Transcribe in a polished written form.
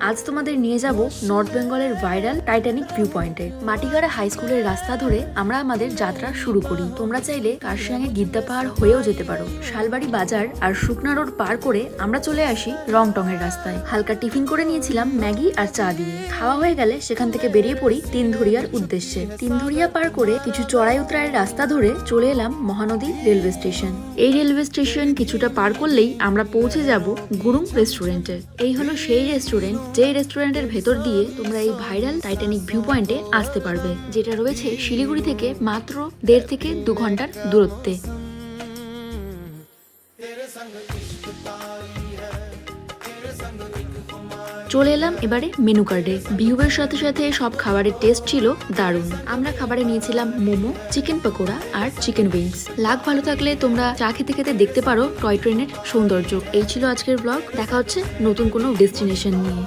আজ তোমাদের নিয়ে যাব নর্থ বেঙ্গলের ভাইরাল টাইটানিক ভিউ পয়েন্টে। মাটিগাড়া হাই স্কুলের রাস্তা ধরে আমরা আমাদের যাত্রা শুরু করি। তোমরা চাইলে কার্শিয়াঙে গিদ্দা পাহাড় হয়েও যেতে পারো। শালবাড়ি বাজার আর শুকনা রোড পার করে আমরা চলে আসি রংটং এর রাস্তায়। হালকা টিফিন করে নিয়েছিলাম ম্যাগি আর চা দিয়ে। খাওয়া হয়ে গেলে সেখান থেকে বেরিয়ে পড়ি তিনধুরিয়ার উদ্দেশ্যে। তিনধুরিয়া পার করে কিছু চড়াই উতরাইয়ের রাস্তা ধরে চলে এলাম মহানদী রেলওয়ে স্টেশন। এই রেলওয়ে স্টেশন কিছুটা পার করলেই আমরা পৌঁছে যাব গুরুং রেস্টুরেন্টে। এই হলো সেই রেস্টুরেন্ট যে রেস্টুরেন্টের ভেতর দিয়ে তোমরা এই ভাইরাল টাইটানিক ভিউ পয়েন্টে আসতে পারবে, যেটা রয়েছে শিলিগুড়ি থেকে মাত্র 1.5 থেকে 2 ঘন্টার দূরত্বে। চলে এলাম এবারে মেনু কার্ডে। ভিউয়ের সাথে সাথে সব খাবারের টেস্ট ছিল দারুণ। আমরা খাবারে নিয়েছিলাম মোমো, চিকেন পকোড়া আর চিকেন উইংস। লাক ভালো থাকলে তোমরা চা খেতে খেতে দেখতে পারো টয় ট্রেনের সৌন্দর্য। এই ছিল আজকের ব্লগ। দেখা হচ্ছে নতুন কোনো ডেস্টিনেশন নিয়ে।